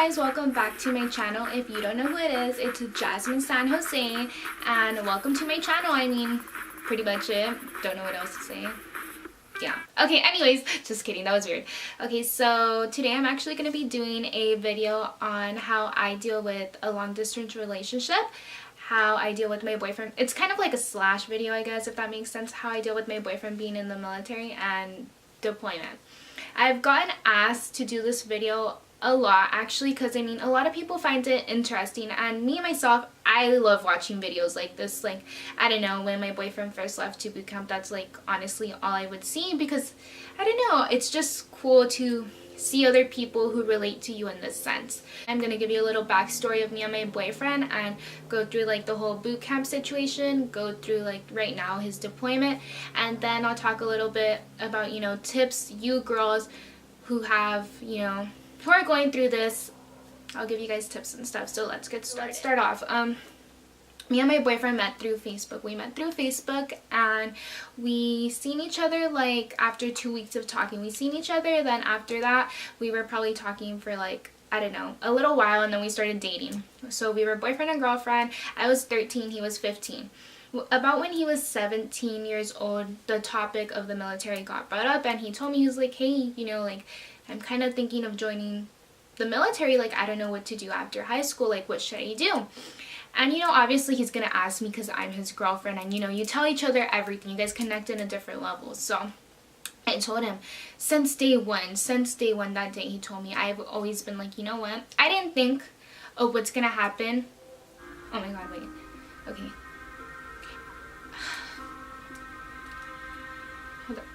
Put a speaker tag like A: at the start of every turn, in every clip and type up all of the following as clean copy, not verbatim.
A: guys, welcome back to my channel. If you don't know who it is, it's Jazminsanjose, and welcome to my channel. I mean, pretty much it. Don't know what else to say. Yeah. Okay, anyways, just kidding, that was weird. Okay, so today I'm actually going to be doing a video on how I deal with a long distance relationship, how I deal with my boyfriend. It's kind of like a slash video, I guess, if that makes sense, how I deal with my boyfriend being in the military and deployment. I've gotten asked to do this video a lot, actually, because I mean, a lot of people find it interesting, and me myself, I love watching videos like this. Like, I don't know, when my boyfriend first left to boot camp, that's like honestly all I would see, because I don't know, it's just cool to see other people who relate to you in this sense. I'm gonna give you a little backstory of me and my boyfriend and go through like the whole boot camp situation, go through like right now his deployment, and then I'll talk a little bit about, you know, tips you girls who have, you know, who are going through this. I'll give you guys tips and stuff. So let's get started. Let's start off. Me and my boyfriend met through Facebook. We met through Facebook, and we seen each other like after 2 weeks of talking. We seen each other, then after that we were probably talking for like, I don't know, a little while, and then we started dating. So we were boyfriend and girlfriend. I was 13, he was 15. About when he was 17 years old, the topic of the military got brought up, and he told me, he was like, hey, you know, like, I'm kind of thinking of joining the military. Like, I don't know what to do after high school. Like, what should I do? And, you know, obviously he's going to ask me because I'm his girlfriend, and, you know, you tell each other everything. You guys connect in a different level. So I told him since day one that day, he told me, I've always been like, you know what? I didn't think of what's going to happen. Oh my God, wait. Okay. Hold up.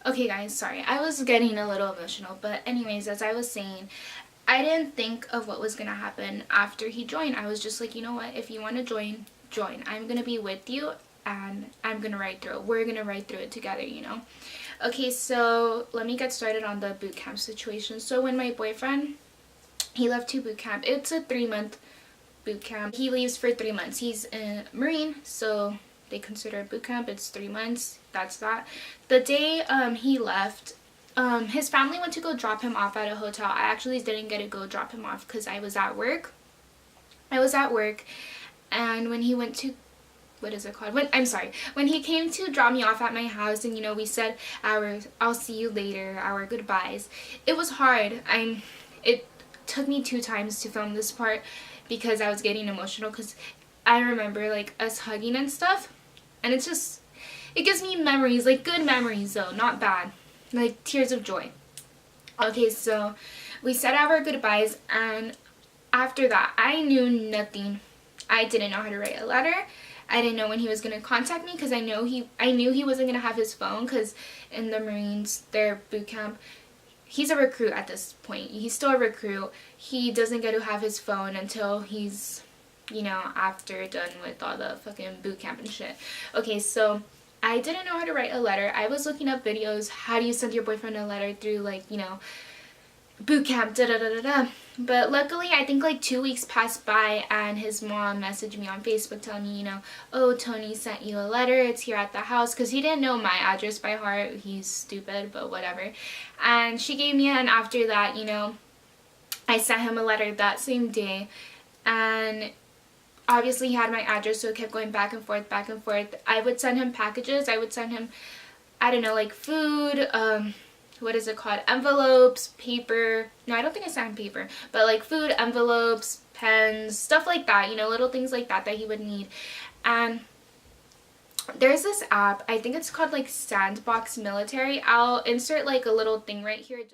A: Okay guys, sorry, I was getting a little emotional, but anyways, as I was saying, I didn't think of what was gonna happen after he joined. I was just like, you know what, if you want to join, join. I'm gonna be with you, and I'm gonna ride through it. We're gonna ride through it together, you know. Okay, so let me get started on the boot camp situation. So when my boyfriend, he left to boot camp, it's a 3-month boot camp. He leaves for 3 months. He's a Marine, so they consider it boot camp. It's 3 months. That's that. The day he left, his family went to go drop him off at a hotel. I actually didn't get to go drop him off because I was at work. And when he went to, what is it called? When he came to drop me off at my house, and, you know, we said our I'll see you later, our goodbyes. It was hard. It took me 2 times to film this part because I was getting emotional, because I remember like us hugging and stuff, and it's just, it gives me memories, like good memories though, not bad, like tears of joy. Okay, so we said our goodbyes, and after that I knew nothing. I didn't know how to write a letter. I didn't know when he was going to contact me, because I knew he wasn't going to have his phone, because in the Marines, their boot camp, he's a recruit at this point. He's still a recruit. He doesn't get to have his phone until he's, you know, after done with all the fucking boot camp and shit. Okay, so I didn't know how to write a letter. I was looking up videos, how do you send your boyfriend a letter through, like, you know, boot camp, da da da da da. But luckily, I think like 2 weeks passed by, and his mom messaged me on Facebook telling me, you know, oh, Tony sent you a letter, it's here at the house, because he didn't know my address by heart. He's stupid, but whatever. And she gave me it, and after that, you know, I sent him a letter that same day, and obviously he had my address, so it kept going back and forth, back and forth. I would send him packages. I would send him, I don't know, like food, what is it called, envelopes, paper. No, I don't think I sent him paper, but like food, envelopes, pens, stuff like that, you know, little things like that that he would need. And there's this app, I think it's called like Sandbox Military. I'll insert like a little thing right here just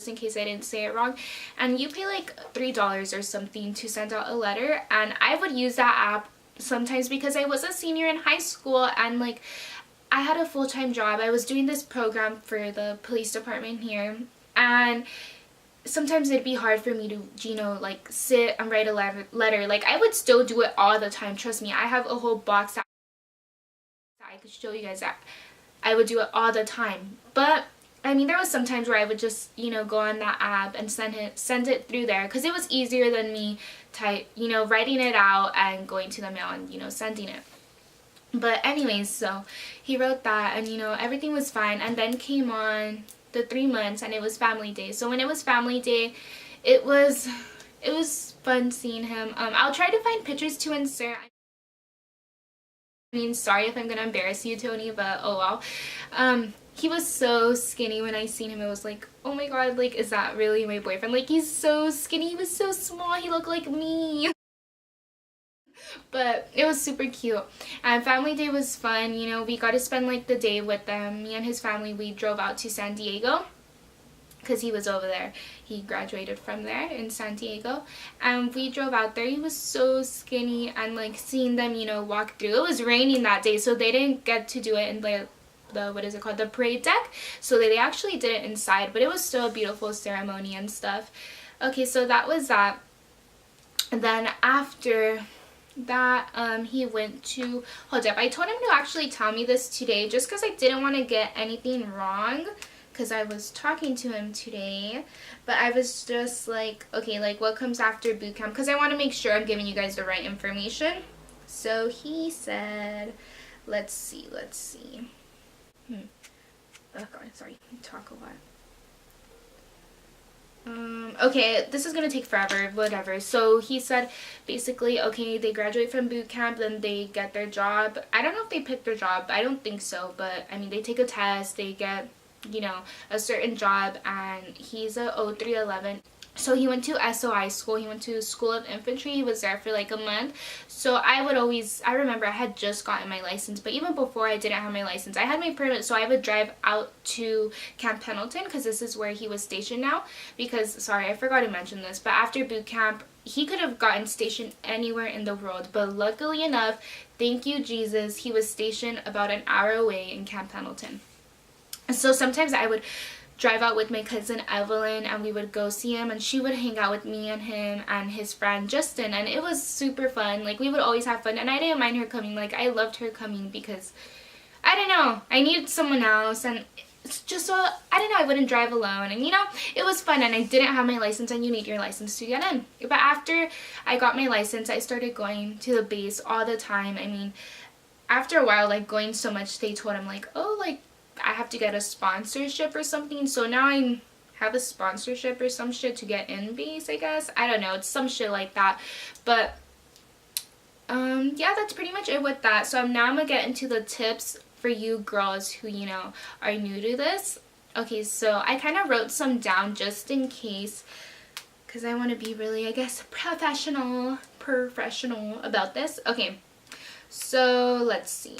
A: in case I didn't say it wrong, and you pay like $3 or something to send out a letter. And I would use that app sometimes because I was a senior in high school, and like I had a full-time job. I was doing this program for the police department here, and sometimes it'd be hard for me to, you know, like sit and write a letter. Like, I would still do it all the time, trust me. I have a whole box that I could show you guys that I would do it all the time. But I mean, there was some times where I would just, you know, go on that app and send it through there, because it was easier than me you know, writing it out and going to the mail and, you know, sending it. But anyways, so he wrote that, and, you know, everything was fine. And then came on the 3 months, and it was family day. So when it was family day, it was fun seeing him. I'll try to find pictures to insert. I mean, sorry if I'm gonna embarrass you, Tony, but oh well. He was so skinny. When I seen him, it was like, oh my god, like, is that really my boyfriend? Like, he's so skinny. He was so small. He looked like me. But it was super cute. And family day was fun. You know, we got to spend like the day with them. Me and his family, we drove out to San Diego because he was over there. He graduated from there in San Diego, and we drove out there. He was so skinny, and like seeing them, you know, walk through. It was raining that day, so they didn't get to do it in the what is it called, the parade deck. So they actually did it inside, but it was still a beautiful ceremony and stuff. Okay, so that was that. And then after that, he went to, hold up, I told him to actually tell me this today just because I didn't want to get anything wrong, because I was talking to him today, but I was just like, okay, like what comes after boot camp, because I want to make sure I'm giving you guys the right information. So he said, let's see. Oh god, sorry, I talk a lot. Okay, this is gonna take forever, whatever. So he said basically, okay, they graduate from boot camp, then they get their job. I don't know if they pick their job, I don't think so, but I mean, they take a test, they get, you know, a certain job, and he's a 0311. So he went to SOI school. He went to School of Infantry. He was there for like a month. So I remember I had just gotten my license, but even before I didn't have my license, I had my permit, so I would drive out to Camp Pendleton, because this is where he was stationed now. Because, sorry, I forgot to mention this, but after boot camp, he could have gotten stationed anywhere in the world, but luckily enough, thank you Jesus, he was stationed about an hour away in Camp Pendleton. So sometimes I would drive out with my cousin Evelyn, and we would go see him, and she would hang out with me and him and his friend Justin, and it was super fun. Like, we would always have fun, and I didn't mind her coming. Like, I loved her coming because, I don't know, I needed someone else, and it's just so, I don't know, I wouldn't drive alone, and you know, it was fun. And I didn't have my license, and you need your license to get in. But after I got my license, I started going to the base all the time. I mean, after a while, like, going so much, they told him, like, oh, like, I have to get a sponsorship or something. So now I have a sponsorship or some shit to get in base, I guess. I don't know, it's some shit like that. But yeah, that's pretty much it with that. So now I'm gonna get into the tips for you girls who, you know, are new to this. Okay, so I kind of wrote some down just in case, because I want to be really, I guess, professional about this. Okay, so let's see.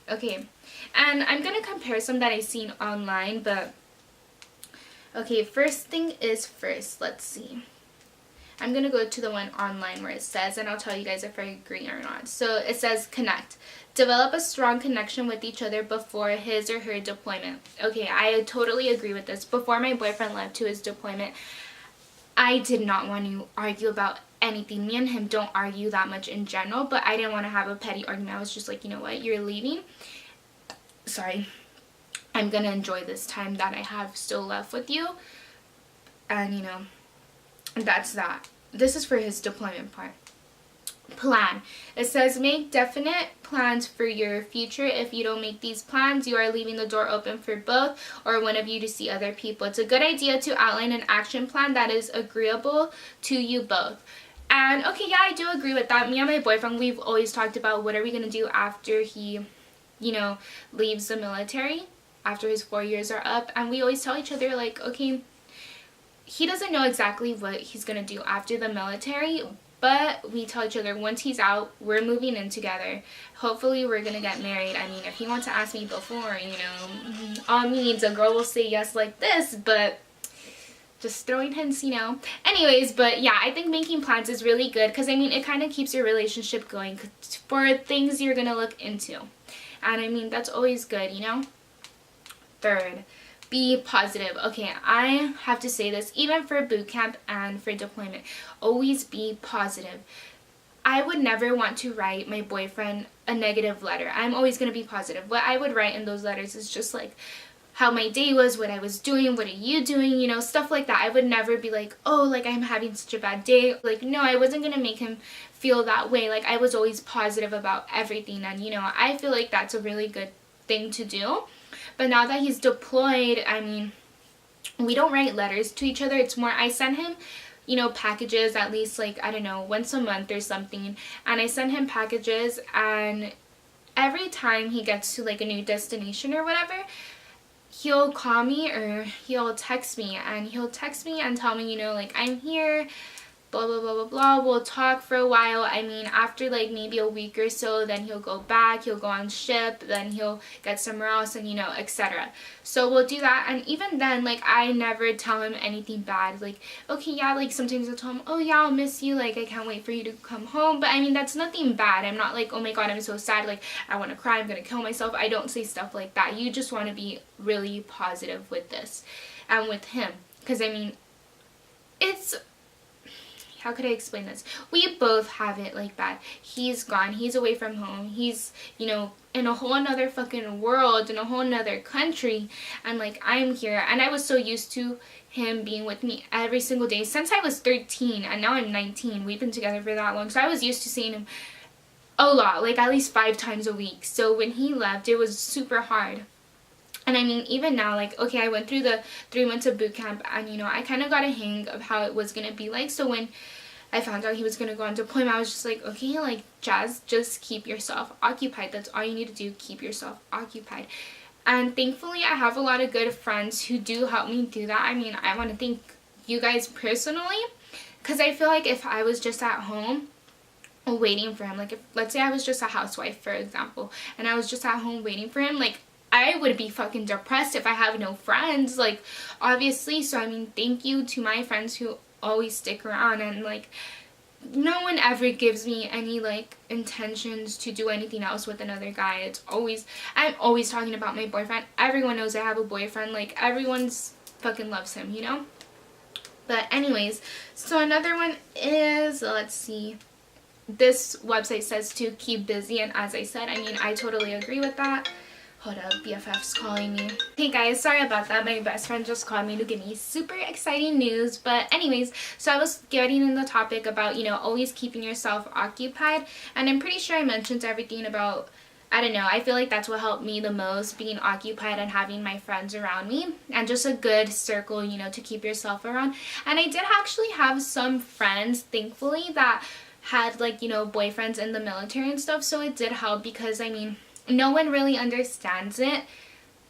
A: Okay, and I'm gonna compare some that I've seen online, but okay, first thing is first. Let's see. I'm gonna go to the one online where it says, and I'll tell you guys if I agree or not. So it says connect. Develop a strong connection with each other before his or her deployment. Okay, I totally agree with this. Before my boyfriend left to his deployment, I did not want to argue about anything. Me and him don't argue that much in general, but I didn't want to have a petty argument. I was just like, you know what, you're leaving. Sorry. I'm gonna enjoy this time that I have still left with you. And, you know, that's that. This is for his deployment part. Plan. It says make definite plans for your future. If you don't make these plans, you are leaving the door open for both or one of you to see other people. It's a good idea to outline an action plan that is agreeable to you both. And okay, yeah, I do agree with that. Me and my boyfriend, we've always talked about what are we gonna do after he, you know, leaves the military, after his 4 years are up. And we always tell each other, like, okay, he doesn't know exactly what he's gonna do after the military, but we tell each other once he's out, we're moving in together. Hopefully we're gonna get married. I mean, if he wants to ask me before, you know, all means a girl will say yes like this, but just throwing hints, you know. Anyways, but yeah, I think making plans is really good, because I mean, it kind of keeps your relationship going for things you're gonna look into. And I mean, that's always good, you know. Third, be positive. Okay, I have to say this, even for boot camp and for deployment, always be positive. I would never want to write my boyfriend a negative letter. I'm always going to be positive. What I would write in those letters is just like how my day was, what I was doing, what are you doing, you know, stuff like that. I would never be like, oh, like I'm having such a bad day. Like, no, I wasn't going to make him feel that way. Like, I was always positive about everything. And, you know, I feel like that's a really good thing to do. But now that he's deployed, I mean, we don't write letters to each other. It's more I send him, you know, packages at least, like, I don't know, once a month or something. And I send him packages, and every time he gets to like a new destination or whatever, he'll call me or he'll text me, and tell me, you know, like, I'm here, blah blah blah blah blah. We'll talk for a while. I mean, after like maybe a week or so, then he'll go back, he'll go on ship, then he'll get somewhere else, and you know, etc. So we'll do that. And even then, like, I never tell him anything bad. Like, okay, yeah, like sometimes I'll tell him, oh yeah, I'll miss you, like I can't wait for you to come home. But I mean, that's nothing bad. I'm not like, oh my god, I'm so sad, like I want to cry, I'm gonna kill myself. I don't say stuff like that. You just want to be really positive with this and with him, because I mean, it's, how could I explain this? We both have it like bad. He's gone. He's away from home. He's, you know, in a whole another fucking world, in a whole another country. And like, I'm here. And I was so used to him being with me every single day since I was 13. And now I'm 19. We've been together for that long. So I was used to seeing him a lot, like at least 5 times a week. So when he left, it was super hard. And I mean, even now, like, okay, I went through the 3 months of boot camp, and, you know, I kind of got a hang of how it was going to be like. So when I found out he was going to go on deployment, I was just like, okay, like, Jazz, just keep yourself occupied. That's all you need to do, keep yourself occupied. And thankfully, I have a lot of good friends who do help me do that. I mean, I want to thank you guys personally, because I feel like if I was just at home waiting for him, like, if, let's say I was just a housewife, for example, and I was just at home waiting for him, like, I would be fucking depressed if I have no friends, like, obviously. So I mean, thank you to my friends who always stick around, and like, no one ever gives me any like intentions to do anything else with another guy. It's always, I'm always talking about my boyfriend. Everyone knows I have a boyfriend. Like, everyone's fucking loves him, you know. But anyways, so another one is, let's see, this website says to keep busy, and as I said, I mean, I totally agree with that. Hold up, BFF's calling me. Hey guys, sorry about that. My best friend just called me to give me super exciting news. But anyways, so I was getting in the topic about, you know, always keeping yourself occupied. And I'm pretty sure I mentioned everything about, I don't know, I feel like that's what helped me the most, being occupied and having my friends around me. And just a good circle, you know, to keep yourself around. And I did actually have some friends, thankfully, that had, like, you know, boyfriends in the military and stuff. So it did help, because, I mean, no one really understands it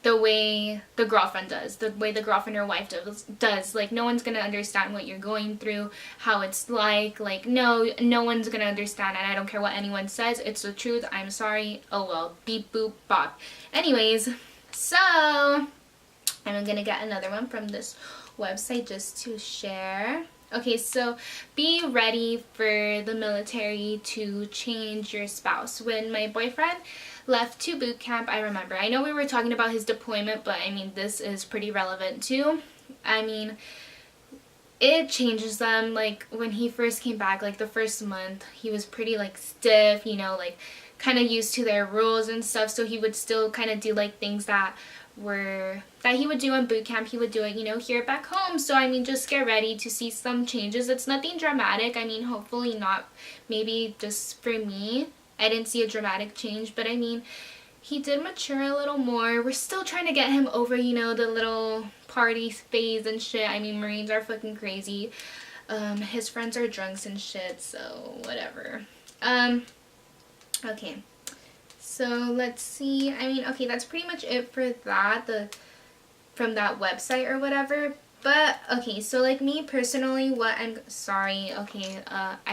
A: the way the girlfriend does, the way the girlfriend or wife does. Like, no one's gonna understand what you're going through, how it's like, no one's gonna understand, and I don't care what anyone says, it's the truth. I'm sorry, oh well, beep boop bop. Anyways, so I'm gonna get another one from this website just to share. Okay, so be ready for the military to change your spouse. When my boyfriend left to boot camp, I remember, I know we were talking about his deployment, but I mean, this is pretty relevant too. I mean, it changes them. Like, when he first came back, like the first month, he was pretty like stiff, you know, like kind of used to their rules and stuff. So he would still kind of do like things that he would do in boot camp, he would do it, you know, here back home. So I mean, just get ready to see some changes. It's nothing dramatic. I mean, hopefully not. Maybe just for me, I didn't see a dramatic change, but I mean, he did mature a little more. We're still trying to get him over, you know, the little party phase and shit. I mean, Marines are fucking crazy. His friends are drunks and shit, so whatever. Okay. So let's see. I mean, okay, that's pretty much it for that, from that website or whatever. But okay, so like me personally, I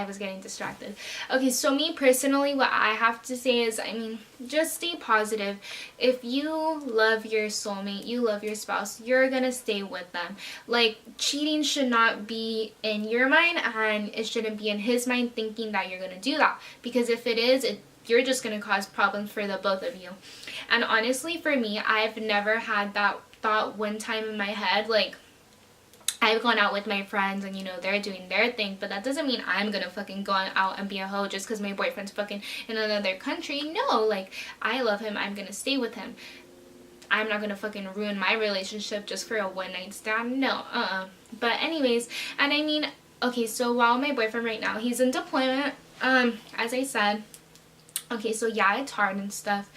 A: was getting distracted. Okay, so me personally, what I have to say is, I mean, just stay positive. If you love your soulmate, you love your spouse, you're gonna stay with them. Like, cheating should not be in your mind, and it shouldn't be in his mind, thinking that you're gonna do that. Because if it is, you're just gonna cause problems for the both of you. And honestly, for me, I've never had that thought one time in my head. Like, I've gone out with my friends and, you know, they're doing their thing, but that doesn't mean I'm gonna fucking go out and be a hoe just because my boyfriend's fucking in another country. No, like, I love him, I'm gonna stay with him. I'm not gonna fucking ruin my relationship just for a one-night stand. No, But anyways, and I mean, okay, so while my boyfriend right now, he's in deployment, as I said, Okay, so yeah, it's hard and stuff.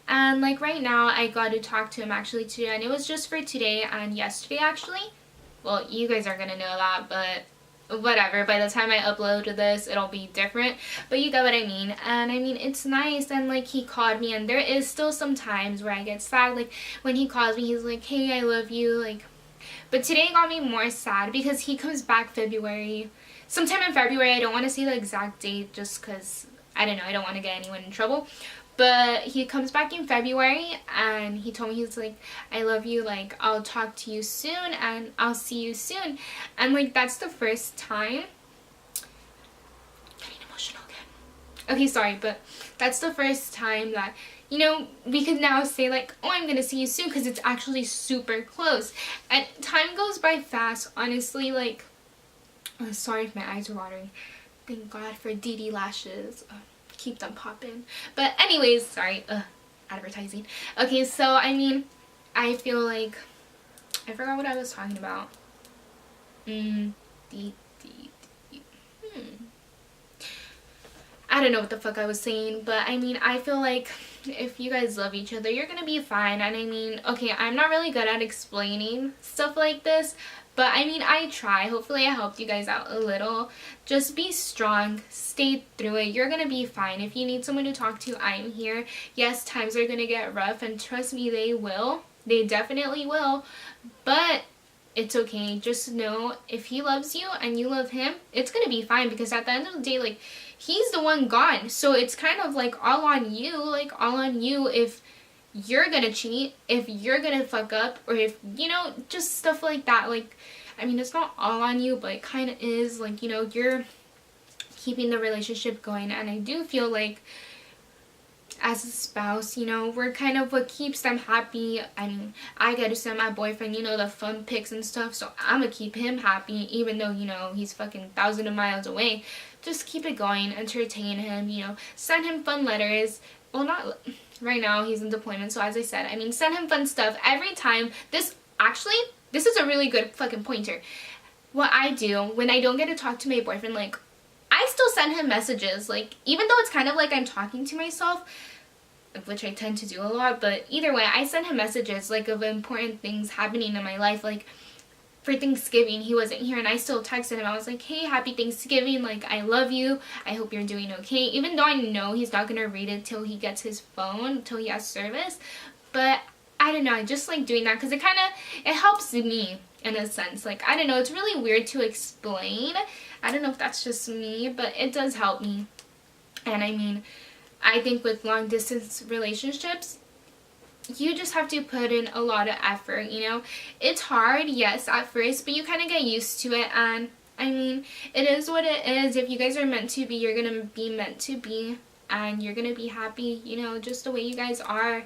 A: And like right now, I got to talk to him actually today, and it was just for today and yesterday actually. Well, you guys are gonna know that, but whatever. By the time I upload this, it'll be different. But you get what I mean. And I mean, it's nice. And like, he called me, and there is still some times where I get sad. Like when he calls me, he's like, "Hey, I love you." Like, but today got me more sad because he comes back February, sometime in February. I don't want to say the exact date just because I don't know. I don't want to get anyone in trouble. But he comes back in February, and he told me, he's like, "I love you, like, I'll talk to you soon, and I'll see you soon." And like, that's the first time, getting emotional again. Okay, sorry, but that's the first time that, you know, we could now say like, "Oh, I'm gonna see you soon," because it's actually super close. And time goes by fast, honestly. Like, oh, sorry if my eyes are watering. Thank God for dedelashes. Keep them popping. But anyways, sorry, advertising. Okay, so I mean, I feel like I forgot what I was talking about. I don't know what the fuck I was saying, but I mean, I feel like if you guys love each other, you're gonna be fine. And I mean, okay, I'm not really good at explaining stuff like this, but I mean, I try. Hopefully I helped you guys out a little. Just be strong, stay through it. You're gonna be fine. If you need someone to talk to, I'm here. Yes, times are gonna get rough, and trust me, they will. They definitely will. But it's okay. Just know, if he loves you and you love him, it's gonna be fine, because at the end of the day, like, he's the one gone. So it's kind of like all on you. Like, all on you if you're gonna cheat, if you're gonna fuck up, or if, you know, just stuff like that. Like, I mean, it's not all on you, but it kind of is. Like, you know, you're keeping the relationship going. And I do feel like, as a spouse, you know, we're kind of what keeps them happy. I mean, I get to send my boyfriend, you know, the fun pics and stuff, so I'm gonna keep him happy, even though, you know, he's fucking thousands of miles away. Just keep it going, entertain him, you know, send him fun letters. Well, not right now, he's in deployment, so as I said, I mean, send him fun stuff every time. This is a really good fucking pointer. What I do when I don't get to talk to my boyfriend, like, I still send him messages, like, even though it's kind of like I'm talking to myself, which I tend to do a lot, but either way, I send him messages, like, of important things happening in my life. Like, for Thanksgiving, he wasn't here, and I still texted him. I was like, "Hey, happy Thanksgiving, like, I love you, I hope you're doing okay," even though I know he's not gonna read it till he gets his phone, till he has service. But I don't know, I just like doing that, because it helps me in a sense. Like, I don't know, it's really weird to explain. I don't know if that's just me, but it does help me. And I mean, I think with long distance relationships, you just have to put in a lot of effort, you know. It's hard, yes, at first, but you kind of get used to it. And I mean, it is what it is. If you guys are meant to be, you're gonna be meant to be, and you're gonna be happy, you know, just the way you guys are.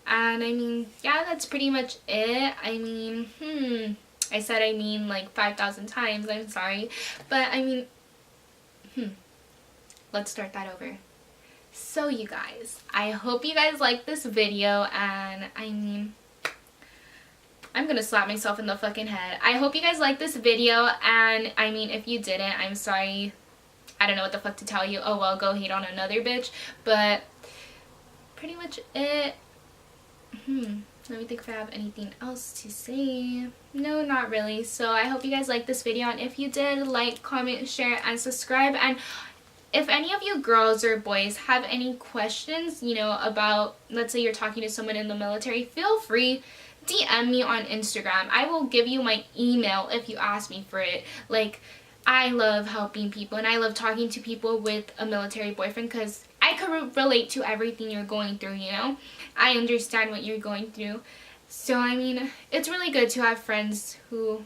A: And I mean, yeah, that's pretty much it. I mean, I said I mean like 5,000 times, I'm sorry. But I mean, let's start that over. So you guys, I hope you guys like this video, and I mean, I'm gonna slap myself in the fucking head. I hope you guys like this video, and I mean, if you didn't, I'm sorry. I don't know what the fuck to tell you. Oh well, go hate on another bitch. But pretty much it. Let me think if I have anything else to say. No, not really. So I hope you guys liked this video, and if you did, like, comment, share, and subscribe. And if any of you girls or boys have any questions, you know, about, let's say you're talking to someone in the military, feel free, DM me on Instagram. I will give you my email if you ask me for it. Like, I love helping people, and I love talking to people with a military boyfriend, because I could relate to everything you're going through, you know? I understand what you're going through. So, I mean, it's really good to have friends who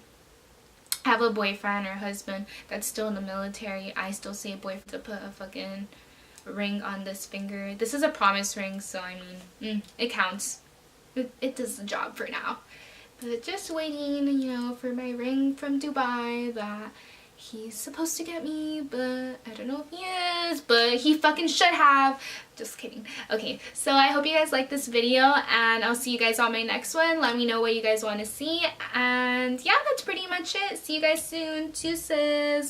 A: have a boyfriend or husband that's still in the military. I still say boyfriend to put a fucking ring on this finger. This is a promise ring, so I mean, it counts. It does the job for now. But just waiting, you know, for my ring from Dubai that he's supposed to get me, but I don't know if he is, but he fucking should have. Just kidding. Okay, so I hope you guys like this video, and I'll see you guys on my next one. Let me know what you guys want to see, and yeah, that's pretty much it. See you guys soon. Deuces.